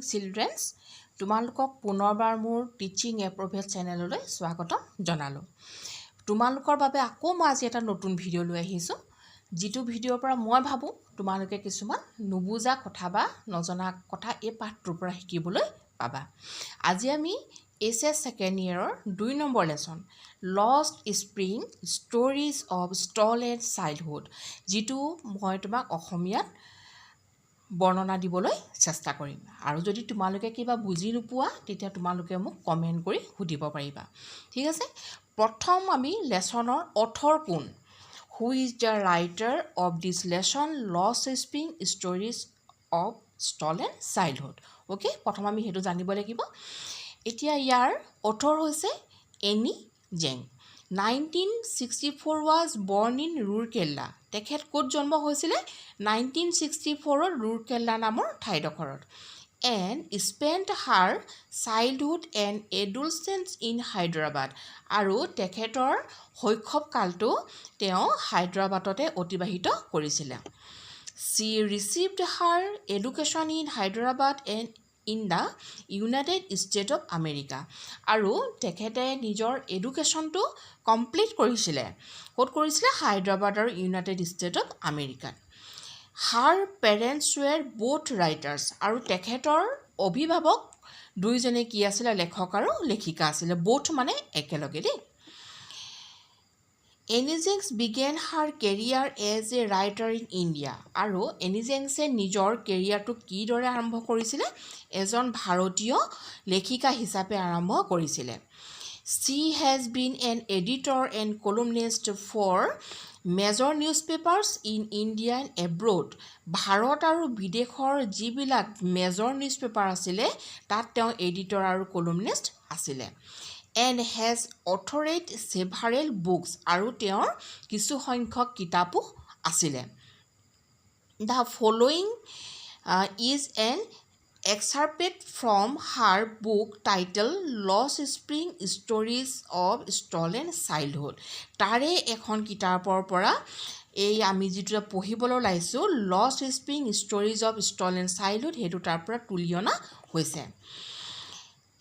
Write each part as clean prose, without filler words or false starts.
Children's তোমালোকক পুনৰবাৰ মোৰ টিচিং এপ্ৰভেট চেনেললৈ স্বাগতম জনালোঁ তোমালোকৰ বাবে আকৌ মই আজি এটা নতুন ভিডিঅ' লৈ আহিছোঁ যিটো ভিডিঅ'ৰ পৰা মই ভাবোঁ তোমালোকে কিছুমান নুবুজা কথা বা নজনা কথা এই পাঠটোৰ পৰা শিকিবলৈ পাবা আজি আমি এছএছ সেকেণ্ড ইয়াৰৰ 2 নম্বৰ lesson lost spring stories of stolen childhood যিটো মই তোমাক অসমীয়াত বৰ্ণনা দিবলৈ চেষ্টা কৰিম আৰু যদি তোমালোকে কিবা বুজি নোপোৱা তেতিয়া তোমালোকে মোক কমেন্ট কৰি সুধিব পাৰিবা ঠিক আছে প্ৰথম আমি লেসনৰ অথৰ কোন who is the writer of this lesson lost spring stories of stolen childhood okay প্ৰথম আমি হেতু জানিব লাগিব এতিয়া ইয়াৰ অথৰ হৈছে any Jeng 1964 was born in Rourkela তেখেত ক'ত জন্ম হৈছিলে 1964 Rourkela নামৰ ঠাইডোখৰত and spent her childhood and adolescence in Hyderabad আৰু তেখেতৰ শৈশৱ কালটো তেওঁ হায়দৰাবাদতে অতিবাহিত কৰিছিল she received her education in Hyderabad and in the United States of America আৰু তেখেতে নিজৰ এডুকেশ্যনটো কমপ্লিট কৰিছিলে ক'ত কৰিছিলে হায়দৰাবাদ আৰু United state of America her parents were both writers আৰু তেখেতৰ অভিভাৱক দুইজনে কি আছিল লেখক আৰু লেখিকা আছিল both মানে একেলগে দেই এনিজেংছ began her career as a writer in India আৰু এনিজেংছে নিজৰ কেৰিয়াৰটো কিদৰে আৰম্ভ কৰিছিলে এজন ভাৰতীয় লেখিকা হিচাপে আৰম্ভ কৰিছিলে she has been an editor and columnist for major newspapers in India and abroad Bharat আৰু বিদেশৰ যিবিলাক মেজৰ নিউজপেপাৰ আছিল তাত তেওঁ এডিটৰ আৰু কলামনিষ্ট আছিল and has authored several books আৰু তেওঁৰ কিছু সংখ্যক কিতাপো আছিল the following is an excerpt from her book titled Lost Spring Stories of Stolen Childhood তাৰে এখন কিতাপৰ পৰা এই আমি যেটো পঢ়িবলৈ লাইছো Lost Spring Stories of Stolen Childhood হেতু তাৰ পৰা তুলি অনা হৈছে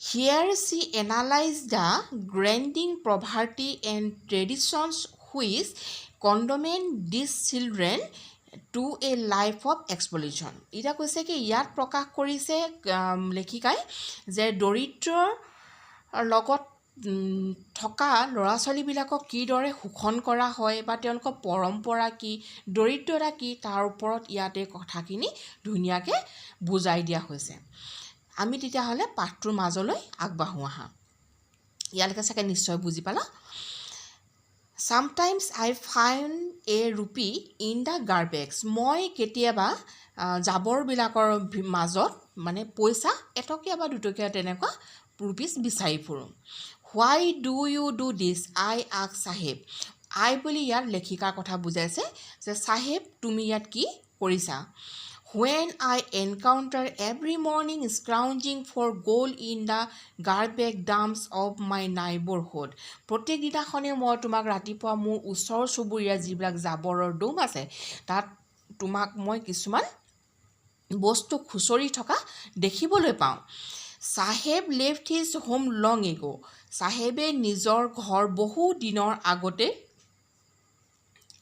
Here she analyzed the grinding poverty and traditions which condemn these children to a life of exploitation. ইটা কৈছে কি ইয়াত প্ৰকাশ কৰিছে লেখিকাই যে দৰিদ্ৰৰ লগত থকা লৰাছলিবিলাকক কিদৰে শোষণ কৰা হয় বা তেওঁলোকৰ পৰম্পৰা কি দৰিদ্ৰতা কি তাৰ ওপৰত ইয়াতে কথাখিনি ধুনীয়াকৈ বুজাই দিয়া হৈছে আমি তেতিয়া হলে পাঠটোৰ মাজলৈ আগবাঢ়ো আহা ইয়ালৈকে চাগে নিশ্চয় বুজি পালা Sometimes I find a rupee in the garbage মই কেতিয়াবা জাবৰ বিলাকৰ মাজত মানে পইচা এটকীয়া বা দুটকীয়া তেনেকুৱা ৰুপিস বিচাৰি ফুৰো Why do you do this I ask Sahib I বুলি ইয়াৰ লেখিকাৰ কথা বুজাইছে যে সাহেব তুমি ইয়াত কি কৰিছা When I encounter every morning scrounging for gold in the garbage dumps of my neighborhood প্ৰত্যেক দিনাখনে মই তোমাক ৰাতিপুৱা মোৰ ওচৰ চুবুৰীয়া যিবিলাক জাবৰৰ দম আছে তাত তোমাক মই কিছুমান বস্তু খুচৰি থকা দেখিবলৈ পাওঁ Sahib left his home long ago সাহেবে নিজৰ ঘৰ বহু দিনৰ আগতে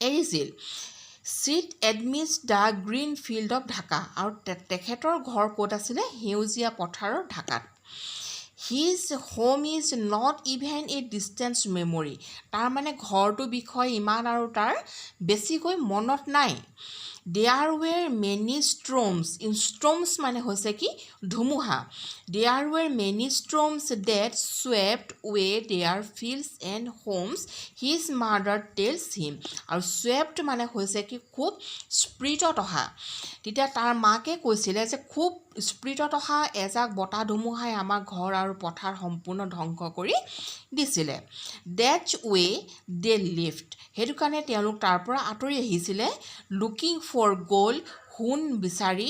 এৰিছিল Sit amidst the green field of Dhaka আৰু তেখেতৰ ঘৰ ক'ত আছিল হেউজিয়া পথাৰৰ ঢাকাত His home is not even a distant memory তাৰ মানে ঘৰটো বিষয় ইমান আৰু তাৰ বেছিকৈ মনত নাই There were many storms in storms মানে হৈছে কি ধুমুহা There were many storms that swept away their fields and homes his mother tells him আৰু swept মানে হৈছে কি খুব স্পিৰিটত অহা তেতিয়া তাৰ মাকে কৈছিলে যে খুব স্পিৰিটত অহা এজাক বতাহ ধুমুহাই আমাৰ ঘৰ আৰু পথাৰ সম্পূৰ্ণ ধ্বংস কৰি দিছিলে That way they lived হেতু কাৰণে তেওঁলোক তাৰ পৰা আঁতৰি আহিছিলে looking for gold হুন বিচাৰি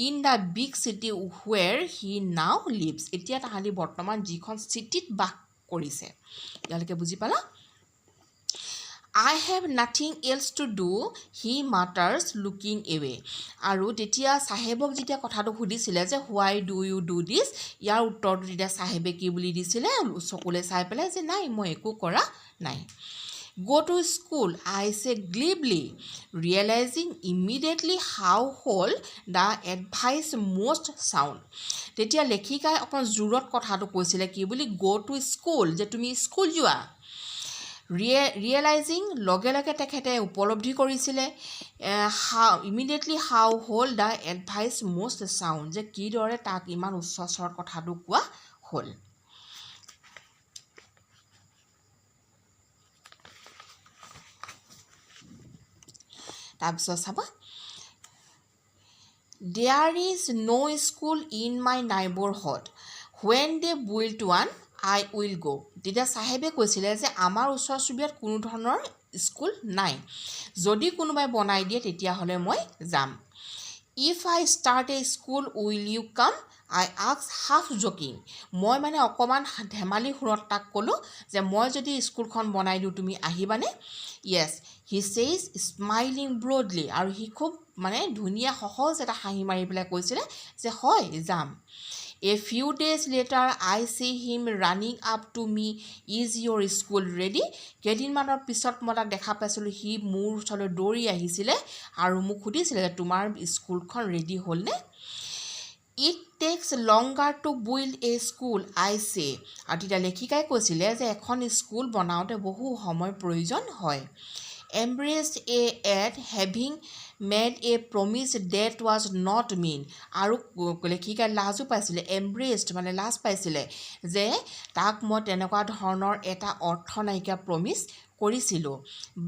in the big city where he now lives এতিয়া তাহালি বৰ্তমান যিখন চিটিত বাস কৰিছে ইয়ালৈকে বুজি পালা I have nothing else to do, he mutters, looking away. আৰু তেতিয়া চাহেবক যেতিয়া কথাটো সুধিছিলে যে why do you do this, ইয়াৰ উত্তৰটো তেতিয়া চাহেবে কি বুলি দিছিলে, চকুলে চাই পেলাই যে নাই মই একো কৰা নাই। Go to school, I say glibly, realizing immediately how whole the advice most sound. তেতিয়া লেখিকাই অকণ জোৰত কথাটো কৈছিলে কি বুলি, go to school, যে তুমি স্কুল যোৱা। ৰিয়েলাইজিং, লগে লগে তেখেতে উপলব্ধি কৰিছিলে, ইমিডিয়েটলি হাউ হ'ল দ্য এডভাইচ মষ্ট চাউণ্ড, যে কিদৰে তাক ইমান উচ্চ স্বৰত কথাটো কোৱা হ'ল। তাৰপিছত চাবা, there is no school in my neighborhood, when they build one I will go. তেতিয়া চাহেবে কৈছিলে যে আমাৰ ওচৰ চুবুৰীয়াত কোনো ধৰণৰ স্কুল নাই, যদি কোনোবাই বনাই দিয়ে তেতিয়াহ'লে মই যাম। If I start a school will you come, I ask half joking. মই মানে অকণমান ধেমালি সুৰত তাক ক'লোঁ যে মই যদি স্কুলখন বনাই দিওঁ তুমি আহিবানে? Yes, he says smiling broadly. আৰু সি খুব মানে ধুনীয়া সহজ এটা হাঁহি মাৰি পেলাই কৈছিলে যে হয় যাম। A few days later, I see him running up to me, is your school ready? কেইদিনমানৰ পিছত মই তাক দেখা পাইছিলোঁ, সি মোৰ ওচৰলৈ দৌৰি আহিছিলে আৰু মোক সুধিছিলে যে তোমাৰ স্কুলখন ৰেডি হ'লনে? It takes longer to build a school, I say. আৰু তেতিয়া লেখিকাই কৈছিলে যে এখন স্কুল বনাওঁতে বহু সময় প্ৰয়োজন হয়। Embraced at having made a promise that was not mean. আৰু লেখিকাই লাজো পাইছিলে, এমব্ৰেছড মানে লাজ পাইছিলে যে তাক মই তেনেকুৱা ধৰণৰ এটা অৰ্থ নাইকিয়া প্ৰমিছ কৰিছিলোঁ।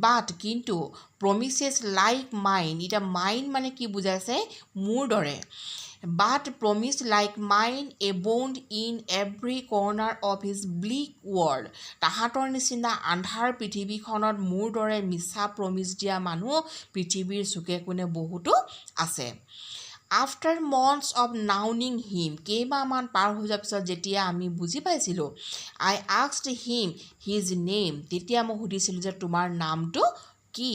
বাট কিন্তু প্ৰমিছেছ লাইক মাইন, এতিয়া মাইন মানে কি বুজাইছে, মোৰ দৰে। But promise like mine abound in every corner of his bleak world. তাহাঁতৰ নিচিনা আন্ধাৰ পৃথিৱীখনত মোৰ দৰে মিছা প্ৰমিছ দিয়া মানুহ পৃথিৱীৰ চুকে কোণে বহুতো আছে। After months of knowing him, কেইমাহমান পাৰ হৈ যোৱাৰ পিছত যেতিয়া আমি বুজি পাইছিলোঁ, I asked him his name. তেতিয়া মই সুধিছিলোঁ যে তোমাৰ নামটো কি?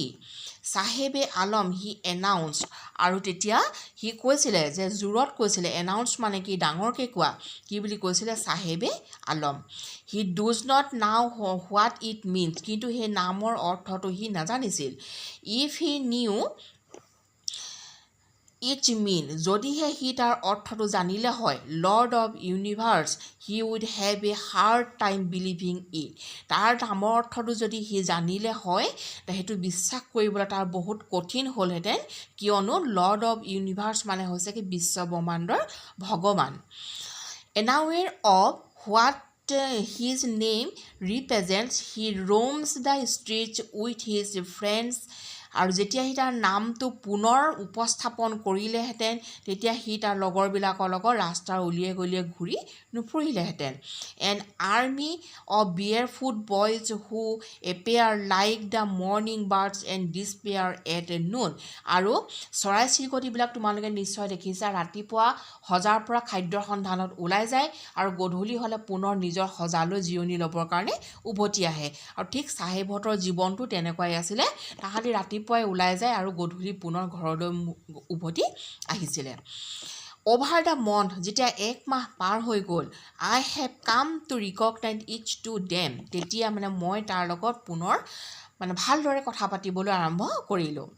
চাহেবে আলম, হি এনাউন্সড। আৰু তেতিয়া সি কৈছিলে যে জোৰত কৈছিলে, এনাউন্স মানে কি ডাঙৰকৈ কোৱা, কি বুলি কৈছিলে, চাহেবে Alam. He does not know what it means, কিন্তু সেই নামৰ অৰ্থটো সি নাজানিছিল। If he knew it mean, যদিহে সি তাৰ অৰ্থটো জানিলে হয়, lord of universe, he would have a hard time believing it. তাৰ নামৰ অৰ্থটো যদি সি জানিলে হয় সেইটো বিশ্বাস কৰিবলৈ তাৰ বহুত কঠিন হ'লহেঁতেন, কিয়নো লৰ্ড অৱ ইউনিভাৰ্ছ মানে হৈছে কি বিশ্ব ব্ৰহ্মাণ্ডৰ ভগৱান। Unaware of what his name represents, he roams the streets with his friends. আৰু যেতিয়া সি তাৰ নামটো পুনৰ উপস্থাপন কৰিলেহেঁতেন তেতিয়া সি তাৰ লগৰবিলাকৰ লগত ৰাস্তাৰ উলিয়াই গলিয়াই ঘূৰি নুফুৰিলেহেঁতেন। An army of barefoot boys who appear like the morning birds and disappear at noon. আৰু চৰাই চিৰিকটিবিলাক তোমালোকে নিশ্চয় দেখিছা, ৰাতিপুৱা সজাৰ পৰা খাদ্যৰ সন্ধানত ওলাই যায় আৰু গধূলি হ'লে পুনৰ নিজৰ সজালৈ জিৰণি ল'বৰ কাৰণে উভতি আহে। আৰু ঠিক চাহেবহঁতৰ জীৱনটো তেনেকুৱাই আছিলে, তাহাঁতি ৰাতিপুৱাই ওলাই যায় আৰু গধূলি পুনৰ ঘৰলৈ উভতি আহিছিলে। অভাৰ দ্য মন্থ, যেতিয়া এক মাহ পাৰ হৈ গ'ল, I have come to recognise each to them, তেতিয়া মানে মই তাৰ লগত পুনৰ মানে ভালদৰে কথা পাতিবলৈ আৰম্ভ কৰিলোঁ।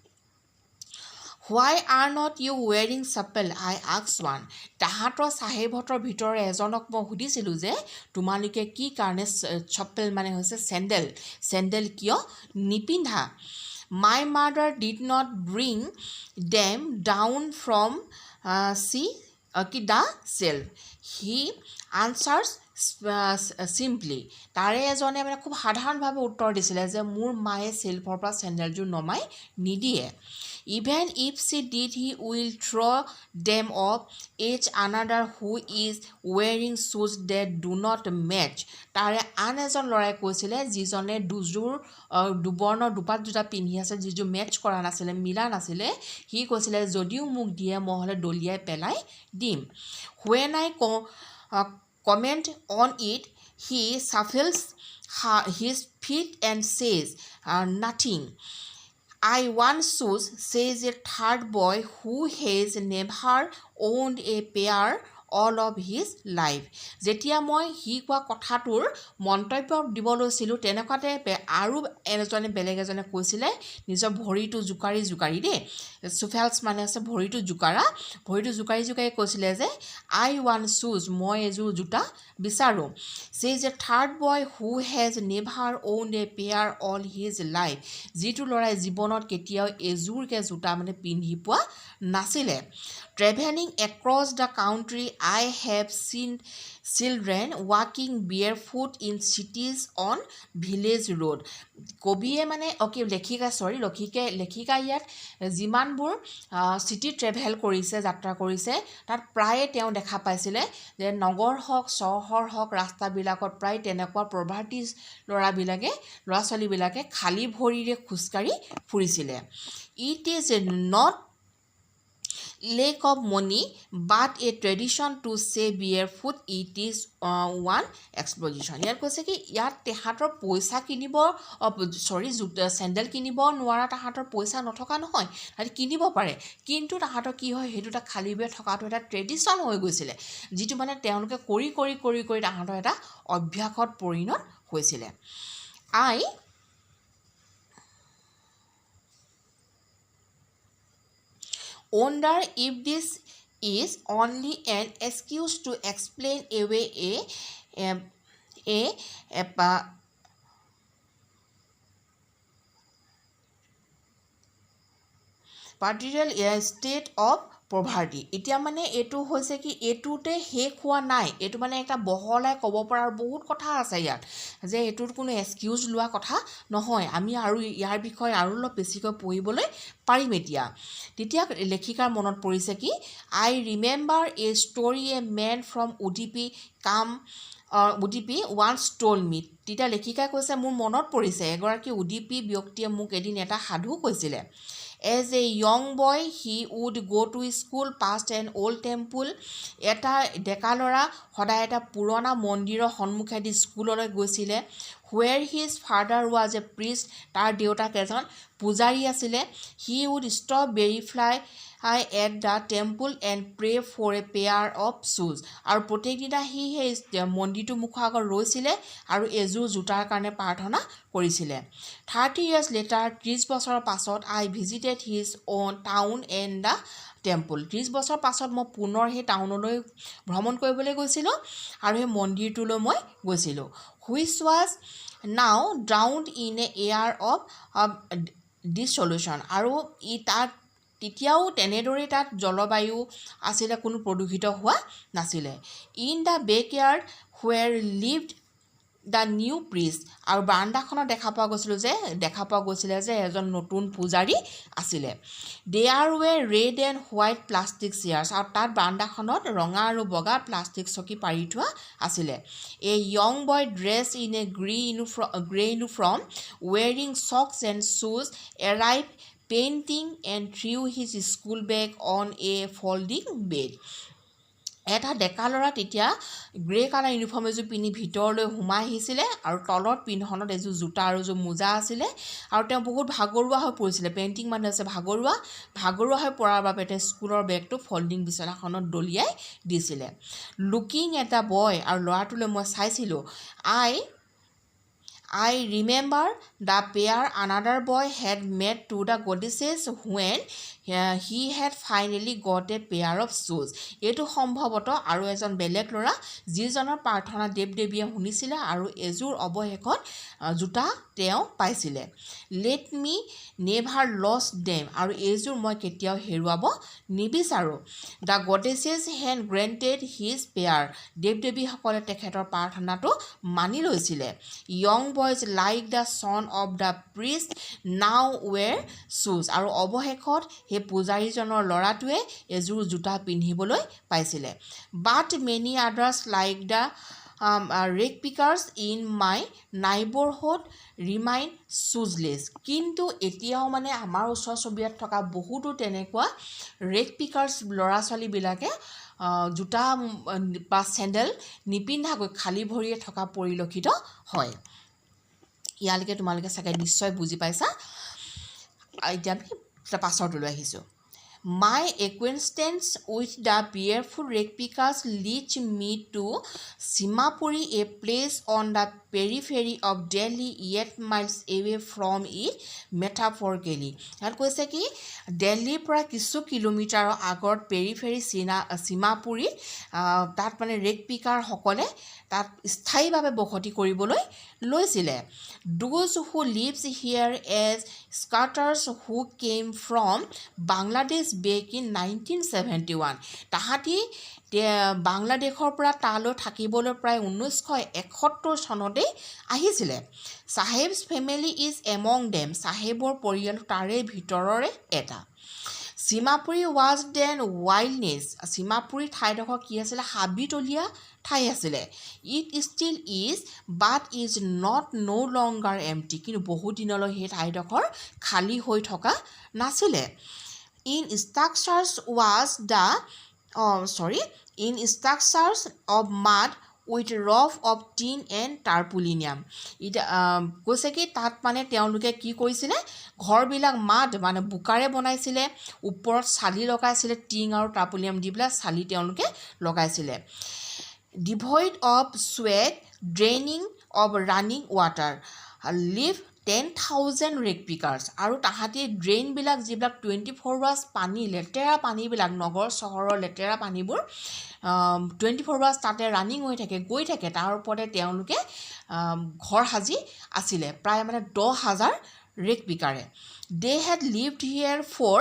Why are not you wearing chappel? I asked one. তাহাঁতৰ চাহেবহঁতৰ ভিতৰৰ এজনক মই সুধিছিলোঁ যে তোমালোকে কি কাৰণে চপ্পেল মানে হৈছে চেণ্ডেল কিয় নিপিন্ধা? My mother did not bring them down from the shelf. He answers simply. তাৰে এজনে মানে খুব সাধাৰণভাৱে উত্তৰ দিছিলে যে মোৰ মায়ে চেল্ফৰ পৰা চেণ্ডেলযোৰ নমাই নিদিয়ে। Even if she did, he will throw them off each another who is wearing shoes that do not match. তাৰে আন এজন ল'ৰাই কৈছিলে যিজনে দুবৰ্ণৰ দুপাত জোতা পিন্ধি আছে, যিযোৰ মেটচ কৰা নাছিলে, মিলা নাছিলে, সি কৈছিলে যদিও মোক দিয়ে মই হ'লে দলিয়াই পেলাই দিম। When I comment on it, he shuffles his feet and says, nothing. I once says a third boy who has never owned a pair all of his life. যেতিয়া মই সি কোৱা কথাটোৰ মন্তব্য দিব লৈছিলোঁ তেনেকুৱাতে আৰু বেলেগ এজনে কৈছিলে নিজৰ ভৰিটো জোকাৰি দেই, চুফেলছ মানে আছে ভৰিটো জোকাৰি কৈছিলে যে আই ওৱান শ্বুজ, মই এযোৰ জোতা বিচাৰোঁ। Chase a third boy who has never own a pair all his life, যিটো ল'ৰাই জীৱনত কেতিয়াও এযোৰকৈ জোতা মানে পিন্ধি পোৱা নাছিলে। Travelling across the country I have seen children ৱাকিং barefoot in cities on village road. কবিয়ে মানে লেখিকা ইয়াত যিমানবোৰ চিটি ট্ৰেভেল কৰিছে, যাত্ৰা কৰিছে, তাত প্ৰায়ে তেওঁ দেখা পাইছিলে যে নগৰ হওক চহৰ হওক ৰাস্তাবিলাকত প্ৰায় তেনেকুৱা প্ৰভাৰ্টিজ ল'ৰা ছোৱালীবিলাকে খালী ভৰিৰে খোজকাঢ়ি ফুৰিছিলে। It is not lack of money but a tradition to say barefoot, it is one exposition. ইয়াত কৈছে কি ইয়াত তাহাঁতৰ পইচা কিনিব চেণ্ডেল কিনিব নোৱাৰা, তাহাঁতৰ পইচা নথকা নহয়, তাহাঁতি কিনিব পাৰে, কিন্তু তাহাঁতৰ কি হয় সেইটো এটা খালী ভৰিৰে থকাটো এটা ট্ৰেডিশ্যন হৈ গৈছিলে, যিটো মানে তেওঁলোকে কৰি তাহাঁতৰ এটা অভ্যাসত পৰিণত হৈছিলে। I wonder if this is only an excuse to explain away a particular state of poverty. এতিয়া মানে এইটো হৈছে কি এইটোতে শেষ হোৱা নাই, এইটো মানে এটা বহলাই ক'ব পৰাৰ বহুত কথা আছে ইয়াত, যে এইটোৰ কোনো এক্সকিউজ লোৱা কথা নহয়, আমি আৰু ইয়াৰ বিষয়ে আৰু অলপ বেছিকৈ পঢ়িবলৈ পাৰিম। তেতিয়া লেখিকাৰ মনত পৰিছে কি I remember a story a man from Udupi once told me. তেতিয়া লেখিকাই কৈছে মোৰ মনত পৰিছে এগৰাকী উডিপি ব্যক্তিয়ে মোক এদিন এটা সাধু কৈছিলে। As a young boy, he would go to school past an old temple. এটা ডেকা ল'ৰা সদায় এটা পুৰণা মন্দিৰৰ সন্মুখেদি স্কুললৈ গৈছিলে। Where his father was a priest, তাৰ দেউতাক এজন পূজাৰী আছিলে। He would stop briefly at the temple and pray for a pair of shoes. আৰু প্ৰত্যেক দিনা সি সেই মন্দিৰটোৰ মুখৰ আগত ৰৈছিলে আৰু এযোৰ জোতাৰ কাৰণে প্ৰাৰ্থনা কৰিছিলে। 30 years later, 30 বছৰৰ পাছত I visited his own town and the temple. 30 বছৰ পাছত মই পুনৰ সেই টাউনলৈ ভ্ৰমণ কৰিবলৈ গৈছিলোঁ আৰু সেই মন্দিৰটোলৈ মই গৈছিলোঁ। Which was now drowned in a air of dissolution. আৰু তাত তেতিয়াও তেনেদৰেই তাত জলবায়ু আছিলে, কোনো প্ৰদূষিত হোৱা নাছিলে। In the backyard where lived the new Priest. আৰু বাৰাণ্ডাখনত দেখা পোৱা গৈছিলে যে এজন নতুন পূজাৰী আছিলে। There were red and white plastic chairs. আৰু তাত বাৰাণ্ডাখনত ৰঙা আৰু বগা প্লাষ্টিক চকী পাৰি থোৱা আছিলে। A young boy dress in a grey uniform wearing socks and শ্বুজ arrive painting and threw his school bag on a folding bed. এটা ডেকা ল'ৰা তেতিয়া গ্ৰে কালাৰ ইউনিফৰ্ম এযোৰ পিন্ধি ভিতৰলৈ সোমাই আহিছিলে আৰু তলত পিন্ধনত এযোৰ জোতা আৰু এযোৰ মোজা আছিলে আৰু তেওঁ বহুত ভাগৰুৱা হৈ পৰিছিলে। পেইণ্টিং মানে আছে ভাগৰুৱা হৈ পৰাৰ বাবে তেওঁ স্কুলৰ বেগটো ফল্ডিং বিচনাখনত দলিয়াই দিছিলে। লুকিং এট দ্য বয়, আৰু ল'ৰাটোলৈ মই চাইছিলোঁ। I remember the pair another boy had met to the goddesses when he had finally got a pair of shoes. এইটো সম্ভৱতঃ আৰু এজন বেলেগ ল'ৰা যিজনৰ প্ৰাৰ্থনা দেৱীয়ে শুনিছিলে আৰু এযোৰ অৱশেষত জোতা তেওঁ পাইছিলে। Let me never lost them, আৰু এইযোৰ মই কেতিয়াও হেৰুৱাব নিবিচাৰোঁ। The goddesses had granted his prayer, দেৱীসকলে তেখেতৰ প্ৰাৰ্থনাটো মানি লৈছিলে। Young boys like the son of the priest now wear শ্বুজ, আৰু অৱশেষত সেই পূজাৰীজনৰ ল'ৰাটোৱে এযোৰ জোতা পিন্ধিবলৈ পাইছিলে। But many others like the rag pickers in my neighbourhood remain shoeless. কিন্তু এতিয়াও মানে আমাৰ ওচৰ চুবুৰীয়াত থকা বহুতো তেনেকুৱা ৰেক পিকাৰ্ছ ল'ৰা ছোৱালীবিলাকে জোতা বা চেণ্ডেল নিপিন্ধাকৈ খালী ভৰিয়ে থকা পৰিলক্ষিত হয় ইয়ালৈকে তোমালোকে চাগে নিশ্চয় বুজি পাইছা এতিয়া আমি পাছৰটোলৈ আহিছোঁ My acquaintance with the barefoot red pickers leads me to Simapuri, a place on the periphery of Delhi, yet miles away from it metaphorically. ইয়াত কৈছে কি দিল্লীৰ পৰা কিছু কিলোমিটাৰৰ আগত পেৰিফেৰী সীমাপুৰীত তাত মানে ৰেড পিকাৰসকলে তাত স্থায়ীভাৱে বসতি কৰিবলৈ লৈছিলে Those who lives here as scouters who came from Bangladesh back in 1971 তাহাঁতি বাংলাদেশৰ পৰা তালৈ থাকিবলৈ প্ৰায় 1971 চনতেই আহিছিলে চাহেবছ ফেমিলি ইজ এমং দেম চাহেবৰ পৰিয়াল তাৰে ভিতৰৰে এটা সীমাপুৰী ৱাজ দেন ৱাইল্ডনেছ সীমাপুৰী ঠাইডোখৰ কি আছিলে হাবিতলীয়া ঠাই আছিলে it still is but is not no' longer empty কিন্তু বহুত দিনলৈ সেই ঠাইডোখৰ খালী হৈ থকা নাছিলে In structures of mud with roof of tin and tarpaulinium. এটা কৈছে কি তাত মানে তেওঁলোকে কি কৰিছিলে ঘৰবিলাক মাড মানে বুকাৰে বনাইছিলে ওপৰত চালি লগাইছিলে টিং আৰু টাৰ্পুলিয়াম দি পেলাই চালি তেওঁলোকে লগাইছিলে devoid of sweat draining of running water live 10,000 red pickers আৰু তাহাঁতি ড্ৰেইনবিলাক যিবিলাক 24 hours পানী লেতেৰা পানীবিলাক নগৰ চহৰৰ লেতেৰা পানীবোৰ 24 hours তাতে ৰানিং হৈ থাকে গৈ থাকে তাৰ ওপৰতে তেওঁলোকে ঘৰ সাজি আছিলে প্ৰায় মানে 10,000 red পিকাৰে they had lived here for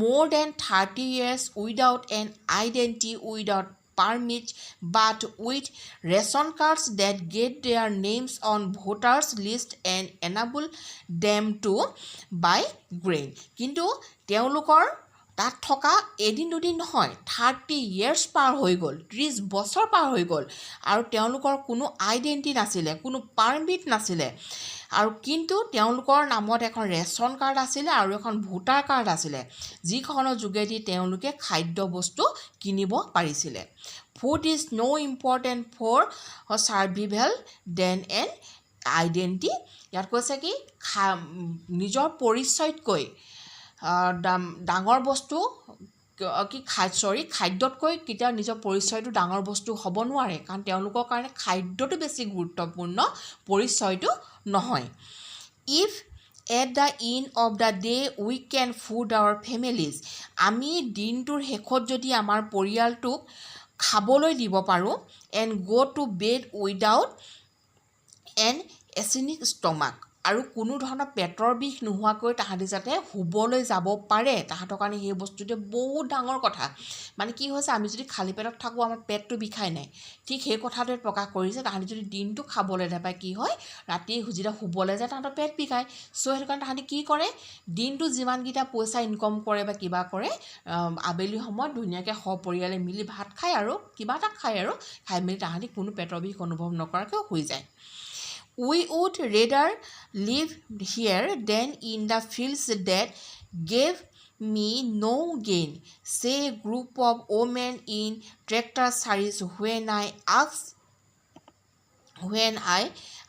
more than 30 years without an identity without permits but with ration cards that get their names on voters list and enable them to buy grain কিন্তু তেওঁলোকৰ তাত থকা এদিন দুদিন নহয় 30 years পাৰ হৈ গ'ল 30 বছৰ পাৰ হৈ গ'ল আৰু তেওঁলোকৰ কোনো আইডেণ্টি নাছিলে কোনো পাৰমিট নাছিলে আৰু কিন্তু তেওঁলোকৰ নামত এখন ৰেচন কাৰ্ড আছিলে আৰু এখন ভোটাৰ কাৰ্ড আছিলে যিখনৰ যোগেদি তেওঁলোকে খাদ্য বস্তু কিনিব পাৰিছিলে Food is no important for survival than an identity ইয়াত কৈছে কি নিজৰ পৰিচয়তকৈ ডাঙৰ বস্তু কি খাদ্যতকৈ কেতিয়াও নিজৰ পৰিচয়টো ডাঙৰ বস্তু হ'ব নোৱাৰে কাৰণ তেওঁলোকৰ কাৰণে খাদ্যটো বেছি গুৰুত্বপূৰ্ণ পৰিচয়টো নহয় if at the end of the day we can food our families আমি দিনটোৰ শেষত যদি আমাৰ পৰিয়ালটোক খাবলৈ দিব পাৰোঁ and go to bed without an acidic stomach আৰু কোনো ধৰণৰ পেটৰ বিষ নোহোৱাকৈ তাহাঁতি যাতে শুবলৈ যাব পাৰে তাহাঁতৰ কাৰণে সেই বস্তুটো বহুত ডাঙৰ কথা মানে কি হৈছে আমি যদি খালী পেটত থাকোঁ আমাৰ পেটটো বিষাই নাই ঠিক সেই কথাটোৱে প্ৰকাশ কৰিছে তাহাঁতি যদি দিনটো খাবলৈ নাপায় কি হয় ৰাতি যেতিয়া শুবলৈ যায় তাহাঁতৰ পেট বিষায় চ' সেইটো কাৰণে তাহাঁতি কি কৰে দিনটো যিমানকেইটা পইচা ইনকম কৰে বা কিবা কৰে আবেলি সময়ত ধুনীয়াকৈ সপৰিয়ালে মিলি ভাত খায় আৰু কিবা এটা খায় আৰু খাই মেলি তাহাঁতি কোনো পেটৰ বিষ অনুভৱ নকৰাকৈ শুই যায় We would rather live here than in the fields that gave me no gain, say a group of women in tractor saris when I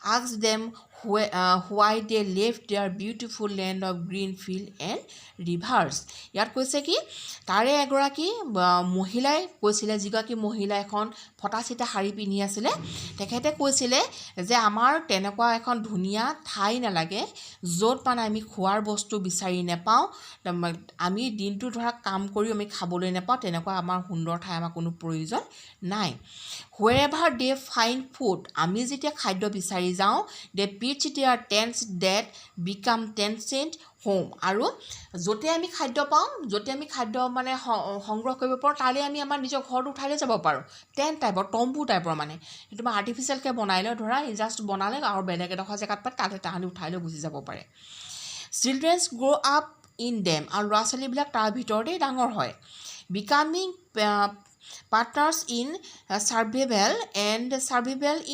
asked them why they left their beautiful land of green field and rivers. ইয়াত কৈছে কি তাৰে এগৰাকী মহিলাই কৈছিলে যিগৰাকী মহিলা এখন ফটা চিটা শাৰী পিন্ধি আছিলে তেখেতে কৈছিলে যে আমাৰ তেনেকুৱা এখন ধুনীয়া ঠাই নালাগে য'ত মানে আমি খোৱাৰ বস্তু বিচাৰি নেপাওঁ আমি দিনটো ধৰা কাম কৰি আমি খাবলৈ নেপাওঁ তেনেকুৱা আমাৰ সুন্দৰ ঠাই আমাৰ কোনো প্ৰয়োজন নাই wherever they find food আমি যেতিয়া খাদ্য বিচাৰি যাওঁ they pitch their tents that become tents home আৰু য'তে আমি খাদ্য পাওঁ য'তে আমি খাদ্য মানে সংগ্ৰহ কৰিব পাৰোঁ তালৈ আমি আমাৰ নিজৰ ঘৰটো উঠাই লৈ যাব পাৰোঁ টেণ্ট টাইপৰ তম্বু টাইপৰ মানে সেইটো মই আৰ্টিফিচিয়েলকৈ বনাই লৈ ধৰা জাষ্ট বনালে আৰু বেলেগ এডোখৰ জেগাত পায় তাতে তাহাঁতি উঠাই লৈ গুচি যাব পাৰে children's grow' up in them আৰু ল'ৰা ছোৱালীবিলাক তাৰ ভিতৰতেই ডাঙৰ হয় becoming Partners in survival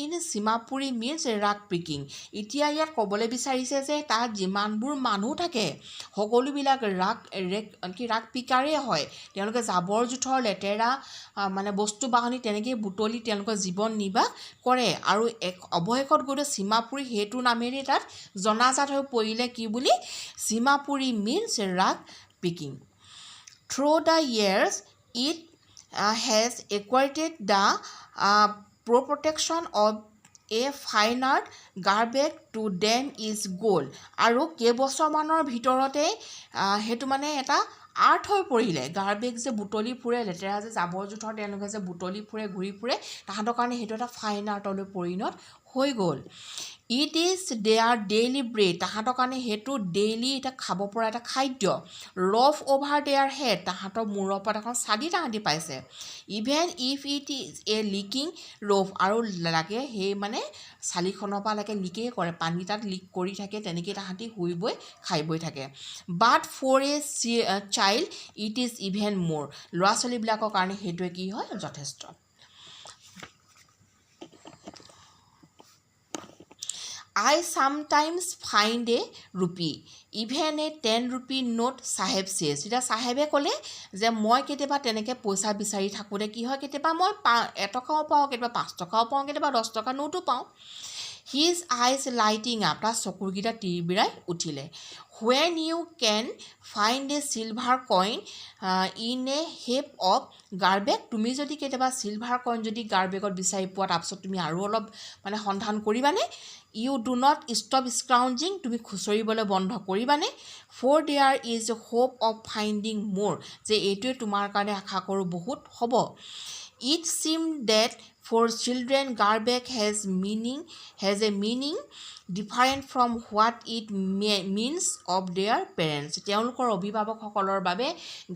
in Simapuri means rug picking. এতিয়া ইয়াত ক'বলৈ বিচাৰিছে যে তাত যিমানবোৰ মানুহ থাকে সকলোবিলাক ৰাগ পিকাৰেই হয় তেওঁলোকে জাবৰ জোথৰ লেতেৰা মানে বস্তু বাহনি তেনেকৈ বুটলি তেওঁলোকৰ জীৱন নিৰ্বাহ কৰে আৰু অৱশেষত গৈ সীমাপুৰী সেইটো নামেৰে তাত জনাজাত হৈ পৰিলে কি বুলি Seemapuri means rag picking through the years it has acquired the protection of a fine art garbage to them is goal আৰু কেইবছৰমানৰ ভিতৰতে সেইটো মানে এটা আৰ্ট হৈ পৰিলে গাৰ্বেজ যে বুটলি ফুৰে লেতেৰা যে জাবৰ জোথৰ তেওঁলোকে যে বুটলি ফুৰে ঘূৰি ফুৰে তাহাঁতৰ কাৰণে সেইটো এটা ফাইন আৰ্টলৈ পৰিণত হৈ গ'ল it is their daily bread তাহাঁতৰ কাৰণে সেইটো ডেইলি এটা খাব পৰা এটা খাদ্য ৰফ অভাৰ দেয়াৰ হেড তাহাঁতৰ মূৰৰ ওপৰত এখন চাদি তাহাঁতি পাইছে even if it is a leaking roof আৰু লাগে সেই মানে চালিখনৰ পৰা লাগে লিকেই কৰে পানী তাত লিক কৰি থাকে তেনেকৈ তাহাঁতি শুই বৈ খাই বৈ থাকে but for a child it is even more ল'ৰা ছোৱালীবিলাকৰ কাৰণে সেইটোৱে কি হয় যথেষ্ট I sometimes find a rupee, even a 10 rupee note, Saheb says. এতিয়া চাহেবে ক'লে যে মই কেতিয়াবা তেনেকৈ পইচা বিচাৰি থাকোঁতে কি হয় কেতিয়াবা মই 1 টকাও পাওঁ কেতিয়াবা 5 টকাও পাওঁ কেতিয়াবা 10 টকা নোটো পাওঁ His eyes lighting up, তাৰ চকুৰকেইটা তিৰবিৰাই উঠিলে When you can find a silver coin in a heap of garbage, তুমি যদি কেতিয়াবা silver coin যদি গাৰ্বেগত বিচাৰি পোৱা তাৰপিছত তুমি আৰু অলপ মানে সন্ধান কৰিবানে You do not stop scrounging, তুমি খুচৰিবলৈ বন্ধ কৰিবানে For there is a hope of finding more, যে এইটোৱে তোমাৰ কাৰণে আশা কৰোঁ বহুত হ'ব It seemed that for children garbage has a meaning different from what it means of their parents তেওঁলোকৰ অভিভাৱকসকলৰ বাবে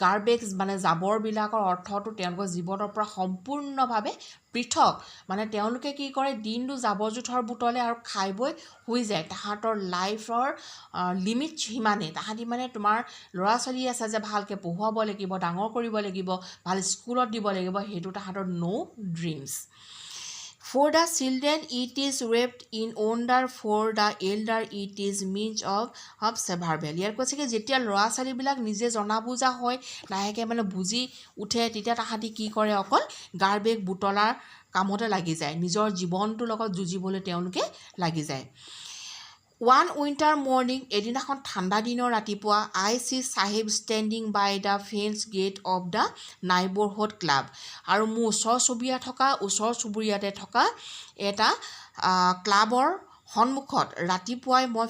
গাৰ্বেজ মানে জাবৰবিলাকৰ অৰ্থটো তেওঁলোকৰ জীৱনৰ পৰা সম্পূৰ্ণভাৱে পৃথক মানে তেওঁলোকে কি কৰে দিনটো জাবৰ জোথৰ বুটলে আৰু খাই বৈ শুই যায় তাহাঁতৰ লাইফৰ লিমিট সিমানেই তাহাঁতি মানে তোমাৰ ল'ৰা ছোৱালী আছে যে ভালকৈ পঢ়ুৱাব লাগিব ডাঙৰ কৰিব লাগিব ভাল স্কুলত দিব লাগিব সেইটো তাহাঁতৰ no dreams For the children it is wrapped in wonder for the elder it is means of survival ইয়াৰ কৈছে কি যেতিয়া ল'ৰা ছোৱালীবিলাক নিজে জনা বুজা হয় লাহেকৈ মানে বুজি উঠে তেতিয়া তাহাঁতি কি কৰে অকল গাৰ্বেজ বুটলাৰ কামতে লাগি যায় নিজৰ জীৱনটোৰ লগত যুঁজিবলৈ তেওঁলোকে লাগি যায় One winter morning, এদিনাখন ঠাণ্ডা দিনৰ ৰাতিপুৱা I see Sahib standing by the fence gate of the neighborhood club আৰু মোৰ ওচৰ চুবুৰীয়াতে থকা এটা ক্লাবৰ সন্মুখত ৰাতিপুৱাই মই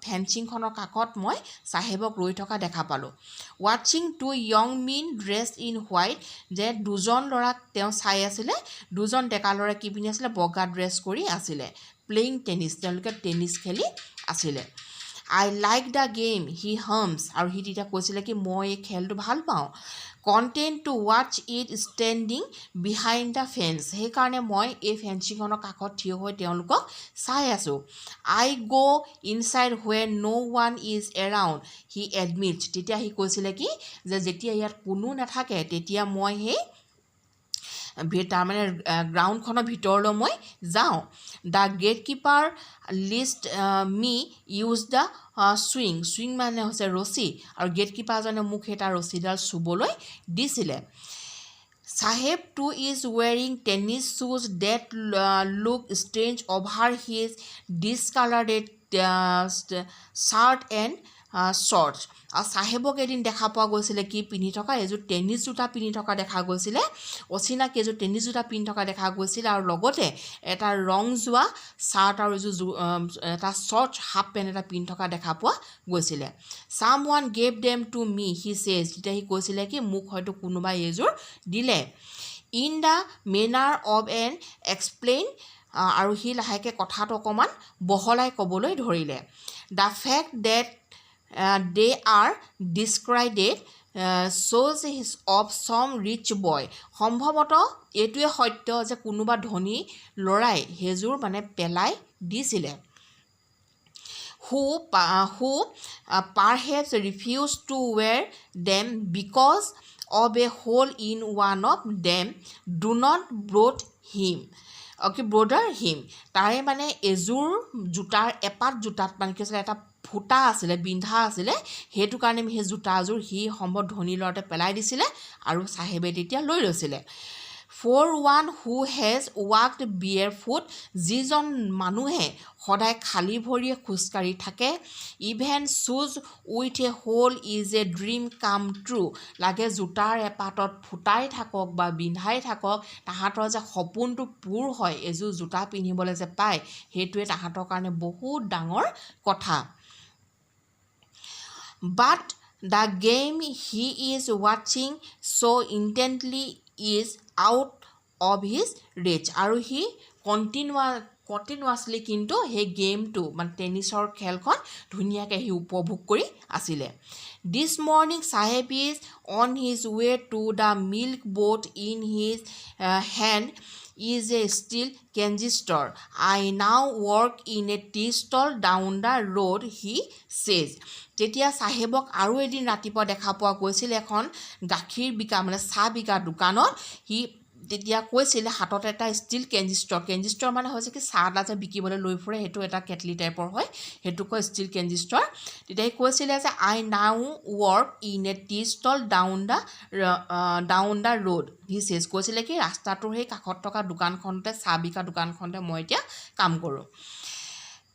ফেন্সিংখনৰ কাষত মই চাহেবক ৰৈ থকা দেখা পালোঁ Watching 2 young men dressed in white যে দুজন ল'ৰাক তেওঁ চাই আছিলে দুজন ডেকা ল'ৰাই কি পিন্ধি আছিলে বগা ড্ৰেছ কৰি আছিলে Playing tennis, তেওঁলোকে টেনিছ খেলি আছিলে I like the game, he hums আৰু সি তেতিয়া কৈছিলে কি মই এই খেলটো ভাল পাওঁ Content to watch it standing behind the fence সেইকাৰণে মই এই ফেন্সিংখনৰ কাষত থিয় হৈ তেওঁলোকক চাই আছোঁ I go inside where no one is around, he admits তেতিয়া সি কৈছিলে কি যে যেতিয়া ইয়াত কোনো নাথাকে তেতিয়া মই সেই তাৰমানে গ্ৰাউণ্ডখনৰ ভিতৰলৈ মই যাওঁ The gatekeeper list me use the swing মানে হৈছে ৰছী আৰু গেটকিপাৰজনে মোক এটা ৰছীডাল চুবলৈ দিছিলে Sahib too is wearing tennis shoes that look strange over his discolored shirt and shorts আৰু চাহেবক এদিন দেখা পোৱা গৈছিলে কি পিন্ধি থকা এযোৰ টেনিছ জোতা পিন্ধি থকা দেখা গৈছিলে অচিনাকি এযোৰ টেনিছ জোতা পিন্ধি থকা দেখা গৈছিলে আৰু লগতে এটা ৰং যোৱা চাৰ্ট আৰু এযোৰ এটা শ্বৰ্ট হাফ পেণ্ট এটা পিন্ধি থকা দেখা পোৱা গৈছিলে Someone gave them to me, he says তেতিয়া সি কৈছিলে কি মোক হয়তো কোনোবাই এযোৰ দিলে In the manner of an explain আৰু সি লাহেকৈ কথাটো অকণমান বহলাই ক'বলৈ ধৰিলে The fact that they are described shows of some rich boy সম্ভৱতঃ এইটোৱে সত্য যে কোনোবা ধনী ল'ৰাই হেজুৰ মানে পেলাই দিছিলে who perhaps refused to wear them because of a hole in one of them. Do not bother him. Brother him. তাৰে মানে এযোৰ জোতাৰ এপাত জোতাত মানে কি আছিলে এটা ফুটা আছিলে বিন্ধা আছিলে সেইটো কাৰণে সেই জোতাযোৰ সি সম্ভৱ ধনী ল'ৰাটোৱে পেলাই দিছিলে আৰু চাহেবে তেতিয়া লৈ লৈছিলে For one who has walked barefoot, যিজন মানুহে সদায় খালী ভৰিয়ে খোজকাঢ়ি থাকে, even shoes with a hole is a dream come true. লাগে জোতাৰ এপাতত ফুটাই থাকক বা বিন্ধাই থাকক তাহাঁতৰ যে সপোনটো পূৰ হয় এযোৰ জোতা পিন্ধিবলৈ যে পায় সেইটোৱে তাহাঁতৰ কাৰণে বহুত ডাঙৰ কথা But the game he is watching so intently is out of his reach. আৰু সি কণ্টিনিউৱাছলি কিন্তু সেই গেমটো মানে টেনিছৰ খেলখন ধুনীয়াকৈ সি উপভোগ কৰি আছিলে This morning Saheb is on his way to the milk boat in his hand is a steel canister. I now work in a tea stall down the road, he says. তেতিয়া চাহেবক আৰু এদিন ৰাতিপুৱা দেখা পোৱা গৈছিল এখন গাখীৰ বিকা মানে চাহ বিকা দোকানত সি তেতিয়া কৈছিলে হাতত এটা ষ্টিল কেঞ্জিষ্টৰ মানে হৈছে কি চাহ এটা যে বিকিবলৈ লৈ ফুৰে সেইটো এটা কেটলি টাইপৰ হয় সেইটো কয় ষ্টিল কেঞ্জিষ্টৰ তেতিয়া সি কৈছিলে যে I now work in a tea stall down the road he says কৈছিলে কি ৰাস্তাটোৰ সেই কাষত থকা দোকানখনতে চাহ বিকা দোকানখনতে মই এতিয়া কাম কৰোঁ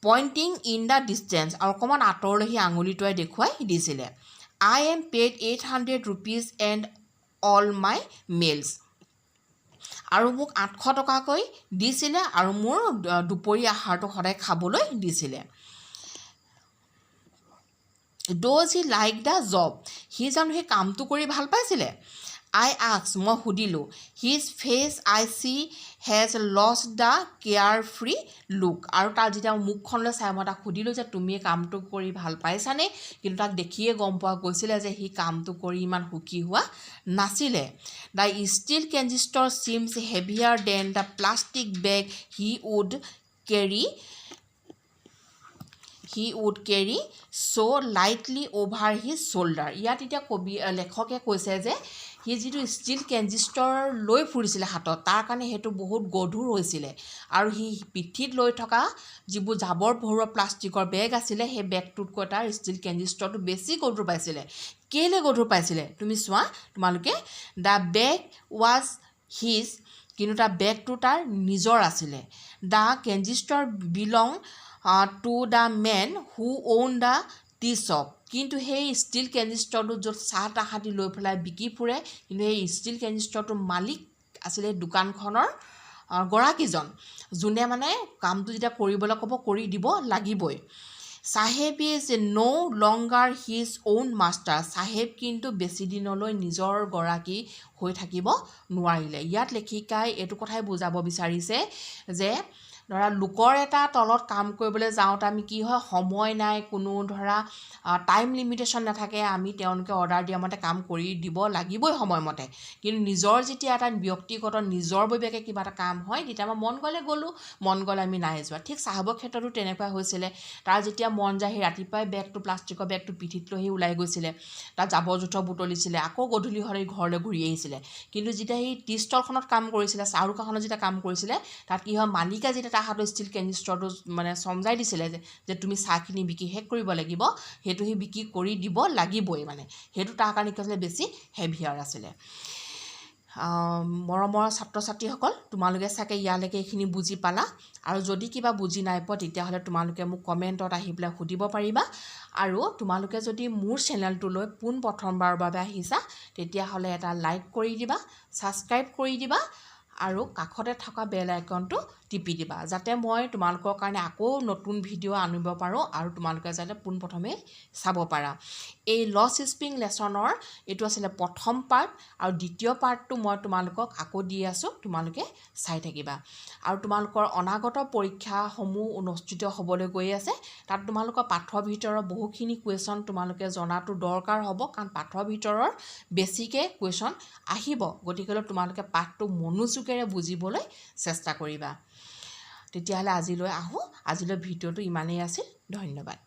পইণ্টিং ইন দ্য ডিষ্টেঞ্চ আৰু অকণমান আঁতৰলৈ সি আঙুলিটোৱে দেখুৱাই দিছিলে I am paid 800 rupees and all my meals আৰু মোক 800 টকাকৈ দিছিলে আৰু মোৰ দুপৰীয়া আহাৰটো সদায় খাবলৈ দিছিলে Does he like the job? সি জানো সেই কামটো কৰি ভাল পাইছিলে I asked মই সুধিলোঁ his face I see has lost the carefree look আৰু তাৰ যেতিয়া মুখখনলৈ চাই মই তাক সুধিলোঁ যে তুমি কামটো কৰি ভাল পাইছানে কিন্তু তাক দেখিয়ে গম পোৱা গৈছিলে যে সি কামটো কৰি ইমান সুখী হোৱা নাছিলে The steel canister seems heavier than the plastic bag he would carry so lightly over his shoulder. ইয়াত এতিয়া লেখকে কৈছে যে সি যিটো ষ্টিল কেঞ্জিষ্টৰ লৈ ফুৰিছিলে হাতত তাৰ কাৰণে সেইটো বহুত গধুৰ হৈছিলে আৰু সি পিঠিত লৈ থকা যিবোৰ জাবৰ ভৰোৱা প্লাষ্টিকৰ বেগ আছিলে সেই বেগটোতকৈ তাৰ ষ্টিল কেঞ্জিষ্টৰটো বেছি গধুৰ পাইছিলে কেলে গধুৰ পাইছিলে তুমি চোৱা তোমালোকে দ্য বেগ ৱাজ হিজ কিন্তু তাৰ বেগটো তাৰ নিজৰ আছিলে the canister belong to the man who own the tea shop কিন্তু সেই ষ্টিল কেঞ্জিষ্টৰটো য'ত চাহ তাহাঁতি লৈ পেলাই বিকি ফুৰে কিন্তু সেই ষ্টিল কেঞ্জিষ্টৰটোৰ মালিক আছিলে দোকানখনৰ গৰাকীজন যোনে মানে কামটো যেতিয়া কৰিবলৈ ক'ব কৰি দিব লাগিবই Saheb is no longer his own master Saheb কিন্তু বেছি দিনলৈ নিজৰ গৰাকী হৈ থাকিব নোৱাৰিলে ইয়াত লেখিকাই এইটো কথাই বুজাব বিচাৰিছে যে ধৰা লোকৰ এটা তলত কাম কৰিবলৈ যাওঁতে আমি কি হয় সময় নাই কোনো ধৰা টাইম লিমিটেশ্যন নাথাকে আমি তেওঁলোকে অৰ্ডাৰ দিয়া মতে কাম কৰি দিব লাগিবই সময়মতে কিন্তু নিজৰ যেতিয়া এটা ব্যক্তিগত নিজৰ ববিয়াকে কিবা এটা কাম হয় তেতিয়া আমাৰ মন গ'লে গ'লোঁ মন গ'লে আমি নাই যোৱা ঠিক চাহাবৰ ক্ষেত্ৰতো তেনেকুৱা হৈছিলে তাৰ যেতিয়া মন যায় সেই ৰাতিপুৱাই বেগটো প্লাষ্টিকৰ বেগটো পিঠিত লৈ সি ওলাই গৈছিলে তাত জাবৰ জোঁথৰ বুটলিছিলে আকৌ গধূলি হ'লে ঘৰলৈ ঘূৰি আহিছিলে কিন্তু যেতিয়া সেই টি ষ্টলখনত কাম কৰিছিলে চাহ দোকানখনত যেতিয়া কাম কৰিছিলে তাত কি হয় মালিকে যেতিয়া তাৰ হাতত ষ্টিল কেঞ্জিষ্টৰটো মানে সমজাই দিছিলে যে তুমি চাহখিনি বিকি শেষ কৰিব লাগিব সেইটো সি বিক্ৰী কৰি দিব লাগিবই মানে সেইটো তাৰ কাৰণে কি আছিলে বেছি হেভিয়াৰ আছিলে মৰমৰ ছাত্ৰ ছাত্ৰীসকল তোমালোকে চাগে ইয়ালৈকে এইখিনি বুজি পালা আৰু যদি কিবা বুজি নাই পোৱা তেতিয়াহ'লে তোমালোকে মোক কমেণ্টত আহি পেলাই সুধিব পাৰিবা আৰু তোমালোকে যদি মোৰ চেনেলটোলৈ পোনপ্ৰথমবাৰৰ বাবে আহিছা তেতিয়াহ'লে এটা লাইক কৰি দিবা ছাবস্ক্ৰাইব কৰি দিবা আৰু কাষতে থকা বেল আইকনটো টিপি দিবা যাতে মই তোমালোকৰ কাৰণে আকৌ নতুন ভিডিঅ' আনিব পাৰোঁ আৰু তোমালোকে যাতে পোনপ্ৰথমে চাব পাৰা এই লছ স্প্ৰিং লেছনৰ এইটো আছিলে প্ৰথম পাৰ্ট আৰু দ্বিতীয় পাৰ্টটো মই তোমালোকক আকৌ দি আছোঁ তোমালোকে চাই থাকিবা আৰু তোমালোকৰ অনাগত পৰীক্ষাসমূহ অনুষ্ঠিত হ'বলৈ গৈ আছে তাত তোমালোকৰ পাঠৰ ভিতৰৰ বহুখিনি কুৱেশ্যন তোমালোকে জনাটো দৰকাৰ হ'ব কাৰণ পাঠৰ ভিতৰৰ বেছিকৈ কুৱেশ্যন আহিব গতিকে তোমালোকে পাঠটো মনোযোগেৰে বুজিবলৈ চেষ্টা কৰিবা তেতিয়াহ'লে আজিলৈ ভিডিঅ'টো ইমানেই আছিল ধন্যবাদ